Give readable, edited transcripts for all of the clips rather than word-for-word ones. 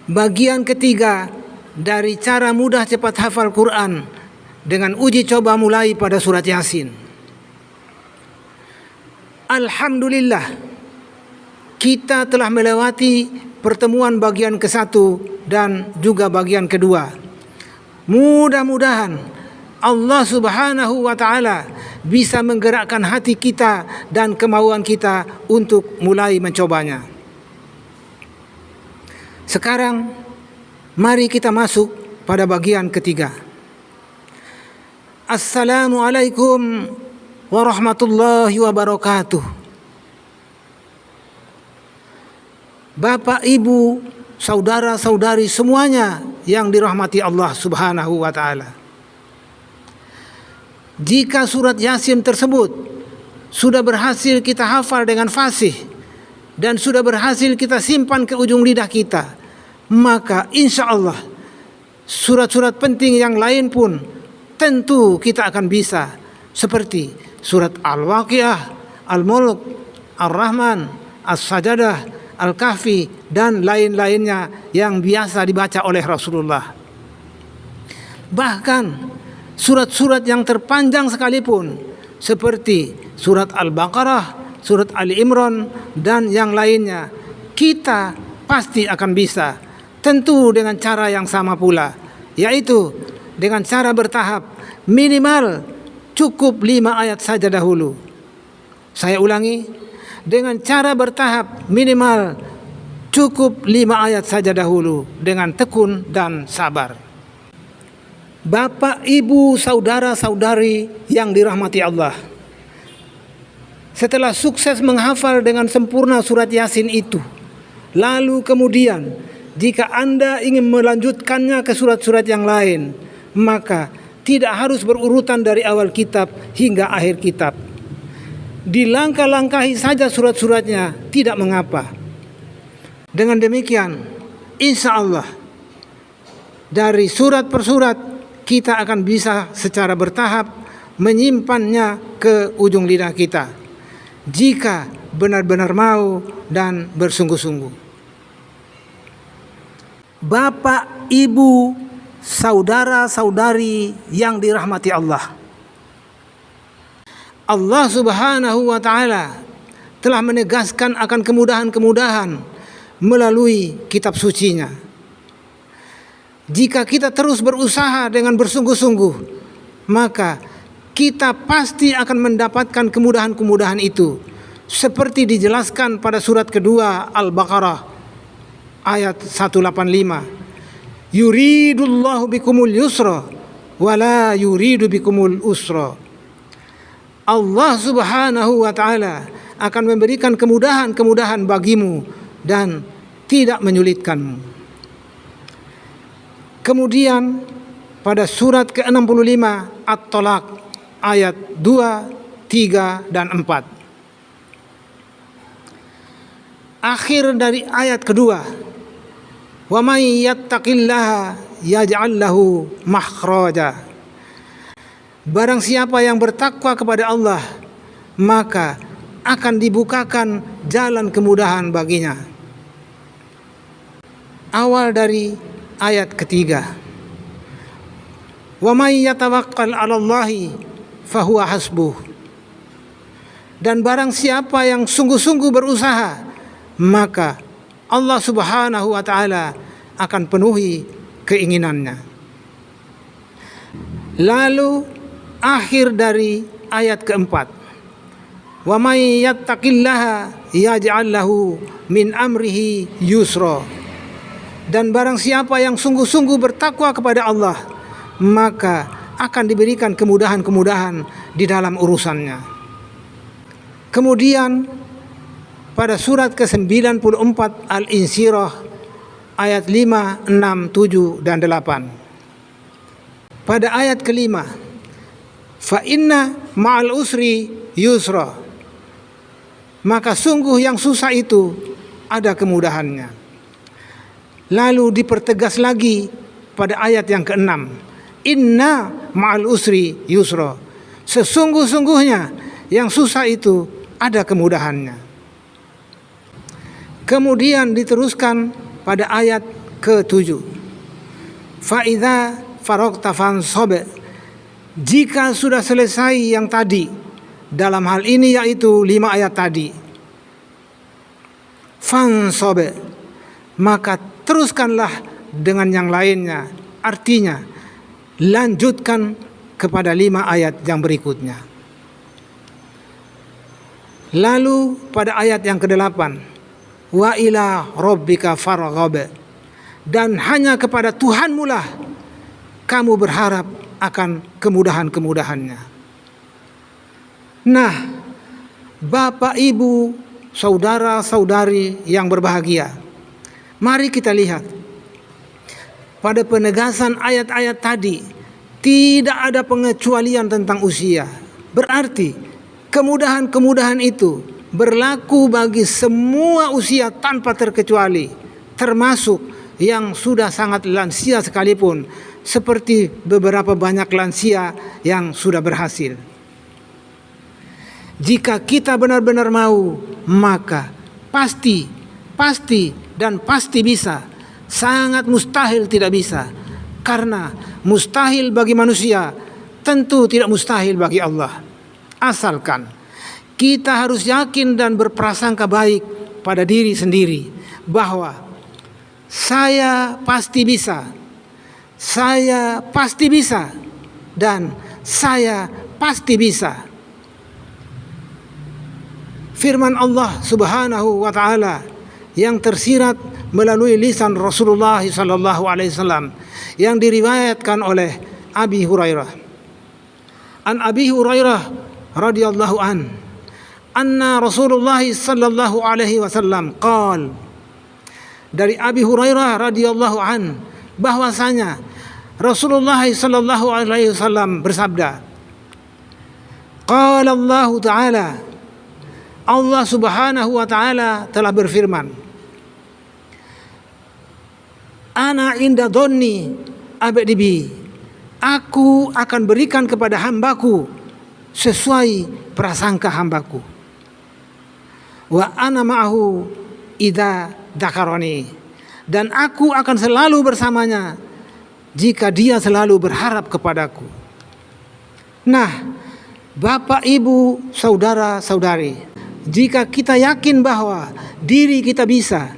Bagian ketiga dari cara mudah cepat hafal Quran dengan uji coba mulai pada surat Yasin. Alhamdulillah, kita telah melewati pertemuan bagian ke-1 dan juga bagian kedua. Mudah-mudahan Allah Subhanahu wa ta'ala bisa menggerakkan hati kita dan kemauan kita untuk mulai mencobanya. Sekarang mari kita masuk pada bagian ketiga. Assalamualaikum warahmatullahi wabarakatuh. Bapak, Ibu, saudara-saudari semuanya yang dirahmati Allah Subhanahu wa ta'ala. Jika surat Yasin tersebut sudah berhasil kita hafal dengan fasih dan sudah berhasil kita simpan ke ujung lidah kita, maka insya Allah surat-surat penting yang lain pun tentu kita akan bisa, seperti surat Al-Waqiah, Al-Mulk, Ar-Rahman, As-Sajadah, Al-Kahfi, dan lain-lainnya yang biasa dibaca oleh Rasulullah. Bahkan surat-surat yang terpanjang sekalipun, seperti surat Al-Baqarah, surat Ali Imran, dan yang lainnya, kita pasti akan bisa. Tentu dengan cara yang sama pula, yaitu dengan cara bertahap, minimal cukup 5 ayat saja dahulu. Saya ulangi, dengan cara bertahap minimal cukup 5 ayat saja dahulu dengan tekun dan sabar. Bapak, Ibu, saudara-saudari yang dirahmati Allah, setelah sukses menghafal dengan sempurna surat Yasin itu, lalu kemudian jika Anda ingin melanjutkannya ke surat-surat yang lain, maka tidak harus berurutan dari awal kitab hingga akhir kitab. Dilangkah-langkahi saja surat-suratnya, tidak mengapa. Dengan demikian, insya Allah dari surat per surat kita akan bisa secara bertahap menyimpannya ke ujung lidah kita, jika benar-benar mau dan bersungguh-sungguh. Bapak, Ibu, saudara-saudari yang dirahmati Allah, Allah Subhanahu wa ta'ala telah menegaskan akan kemudahan-kemudahan melalui kitab sucinya. Jika kita terus berusaha dengan bersungguh-sungguh, maka kita pasti akan mendapatkan kemudahan-kemudahan itu, seperti dijelaskan pada surat kedua Al-Baqarah ayat 185. Yuridullahu bikumul yusra wa la yuridu bikumul usra. Allah Subhanahu wa ta'ala akan memberikan kemudahan-kemudahan bagimu dan tidak menyulitkanmu. Kemudian pada surat ke-65 At-Talaq ayat 2, 3, dan 4. Akhir dari ayat kedua, wa may yattaqillaha yaj'al lahu makhraja. Barang siapa yang bertakwa kepada Allah, maka akan dibukakan jalan kemudahan baginya. Awal dari ayat ketiga, wa may yatawakkal 'alallahi fahuwa hasbuh. Dan barang siapa yang sungguh-sungguh berusaha, maka Allah Subhanahu wa ta'ala akan penuhi keinginannya. Lalu akhir dari ayat keempat, wa may yattaqillaha yaj'al lahu min amrihi yusra. Dan barang siapa yang sungguh-sungguh bertakwa kepada Allah, maka akan diberikan kemudahan-kemudahan di dalam urusannya. Kemudian pada surat ke-94 Al-Insyirah ayat 5, 6, 7, dan 8. Pada ayat kelima, fa inna ma'al usri yusra. Maka sungguh yang susah itu ada kemudahannya. Lalu dipertegas lagi pada ayat yang ke-6, inna ma'al usri yusra. Sesungguh-sungguhnya yang susah itu ada kemudahannya. Kemudian diteruskan pada ayat ke-7. Fa idza faragta fansob. Jika sudah selesai yang tadi, dalam hal ini yaitu 5 ayat tadi, fansob, maka teruskanlah dengan yang lainnya. Artinya lanjutkan kepada 5 ayat yang berikutnya. Lalu pada ayat yang ke-8, wa ila rabbika farghab, dan hanya kepada Tuhanmu lah kamu berharap akan kemudahan-kemudahannya. Nah, Bapak, Ibu, saudara-saudari yang berbahagia, mari kita lihat pada penegasan ayat-ayat tadi tidak ada pengecualian tentang usia. Berarti kemudahan-kemudahan itu berlaku bagi semua usia tanpa terkecuali, termasuk yang sudah sangat lansia sekalipun, seperti beberapa banyak lansia yang sudah berhasil. Jika kita benar-benar mau, maka pasti dan pasti bisa. Sangat mustahil tidak bisa. Karena mustahil bagi manusia tentu tidak mustahil bagi Allah. Asalkan kita harus yakin dan berprasangka baik pada diri sendiri bahwa saya pasti bisa, saya pasti bisa, dan saya pasti bisa. Firman Allah Subhanahu wa taala yang tersirat melalui lisan Rasulullah sallallahu alaihi wasallam yang diriwayatkan oleh Abi Hurairah. An Abi Hurairah radhiyallahu anna Rasulullah sallallahu alaihi wasallam qaal. Dari Abi Hurairah radhiyallahu bahwasanya Rasulullah sallallahu alaihi wasallam bersabda, qala Allah taala, Allah Subhanahu wa taala telah berfirman, ana inda dhonni abdi bi, aku akan berikan kepada hambaku sesuai prasangka hambaku. Wa ana ma'ahu idza dzakarani, dan aku akan selalu bersamanya jika dia selalu berharap kepadaku. Nah, Bapak, Ibu, saudara-saudari, jika kita yakin bahwa diri kita bisa,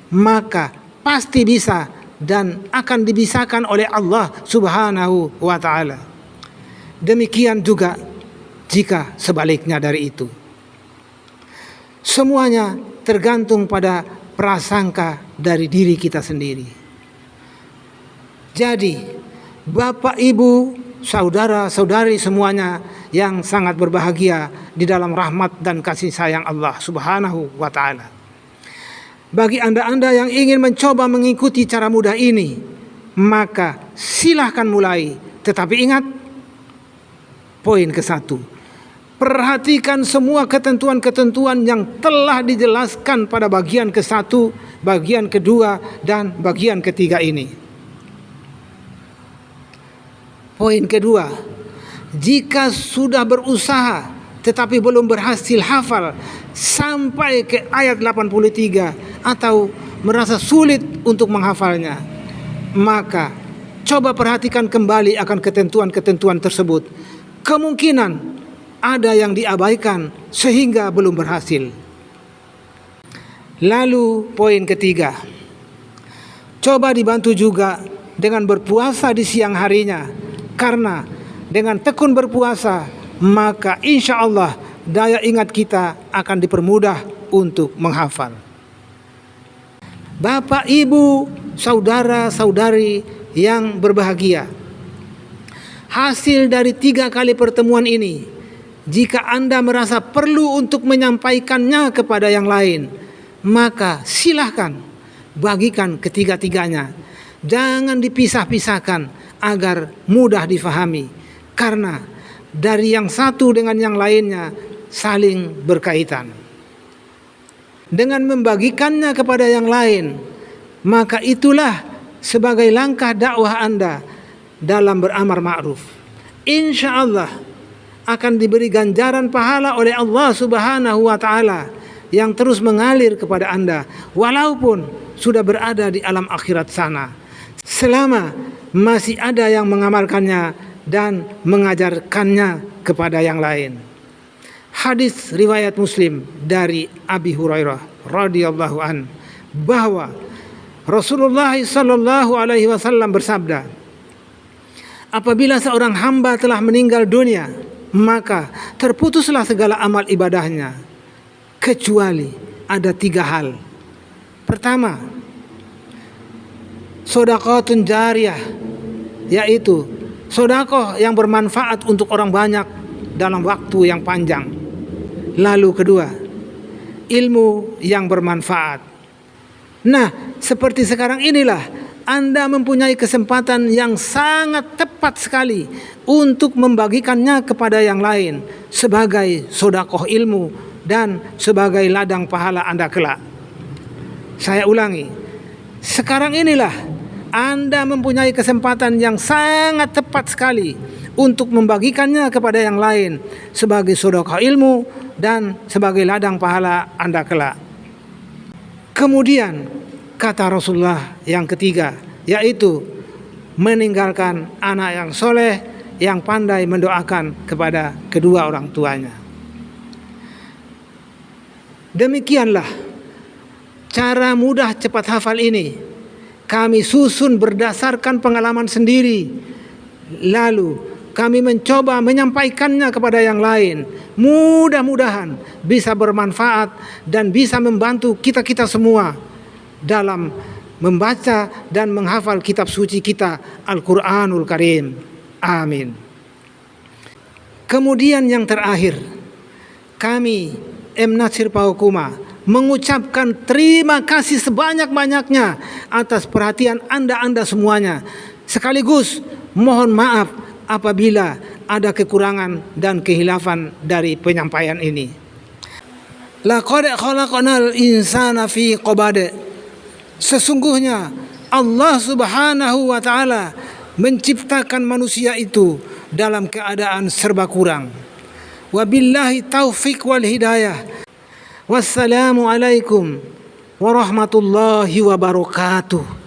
maka pasti bisa dan akan dibisakan oleh Allah Subhanahu wa taala. Demikian juga jika sebaliknya dari itu. Semuanya tergantung pada prasangka dari diri kita sendiri. Jadi, Bapak, Ibu, saudara-saudari semuanya yang sangat berbahagia di dalam rahmat dan kasih sayang Allah Subhanahu wa taala. Bagi Anda yang ingin mencoba mengikuti cara mudah ini, maka silahkan mulai. Tetapi ingat, poin ke-1, perhatikan semua ketentuan-ketentuan yang telah dijelaskan pada bagian ke-1, bagian kedua, dan bagian ketiga ini. Poin kedua, jika sudah berusaha tetapi belum berhasil hafal sampai ke ayat 83 atau merasa sulit untuk menghafalnya, maka coba perhatikan kembali akan ketentuan-ketentuan tersebut. Kemungkinan ada yang diabaikan sehingga belum berhasil. Lalu poin ketiga, coba dibantu juga dengan berpuasa di siang harinya, karena dengan tekun berpuasa maka insya Allah daya ingat kita akan dipermudah untuk menghafal. Bapak, Ibu, saudara-saudari yang berbahagia, hasil dari 3 kali pertemuan ini, jika Anda merasa perlu untuk menyampaikannya kepada yang lain, maka silahkan bagikan ketiga-tiganya. Jangan dipisah-pisahkan agar mudah difahami, karena dari yang satu dengan yang lainnya saling berkaitan. Dengan membagikannya kepada yang lain, maka itulah sebagai langkah dakwah Anda dalam beramar ma'ruf. Insya Allah akan diberi ganjaran pahala oleh Allah Subhanahu wa taala yang terus mengalir kepada Anda, walaupun sudah berada di alam akhirat sana, selama masih ada yang mengamalkannya dan mengajarkannya kepada yang lain. Hadis riwayat Muslim dari Abi Hurairah radhiyallahu an bahwa Rasulullah sallallahu alaihi wasallam bersabda, apabila seorang hamba telah meninggal dunia, maka terputuslah segala amal ibadahnya, kecuali ada 3 hal. Pertama, shadaqatun jariyah, yaitu sedekah yang bermanfaat untuk orang banyak dalam waktu yang panjang. Lalu kedua, ilmu yang bermanfaat. Nah, seperti sekarang inilah Anda mempunyai kesempatan yang sangat tepat sekali untuk membagikannya kepada yang lain sebagai sedekah ilmu dan sebagai ladang pahala Anda kelak. Saya ulangi, sekarang inilah Anda mempunyai kesempatan yang sangat tepat sekali untuk membagikannya kepada yang lain sebagai sedekah ilmu dan sebagai ladang pahala Anda kelak. Kemudian kata Rasulullah yang ketiga, yaitu meninggalkan anak yang soleh yang pandai mendoakan kepada kedua orang tuanya. Demikianlah cara mudah cepat hafal ini kami susun berdasarkan pengalaman sendiri. Lalu kami mencoba menyampaikannya kepada yang lain. Mudah-mudahan bisa bermanfaat dan bisa membantu kita-kita semua dalam membaca dan menghafal kitab suci kita, Al-Quranul Karim. Amin. Kemudian yang terakhir, kami M. Natsir Pahukuma mengucapkan terima kasih sebanyak-banyaknya atas perhatian Anda semuanya. Sekaligus mohon maaf apabila ada kekurangan dan kehilafan dari penyampaian ini. Laqad khalaqnal insana fi qabad. Sesungguhnya Allah Subhanahu wa taala menciptakan manusia itu dalam keadaan serba kurang. Wabillahi taufik wal hidayah. Wassalamu alaikum warahmatullahi wabarakatuh.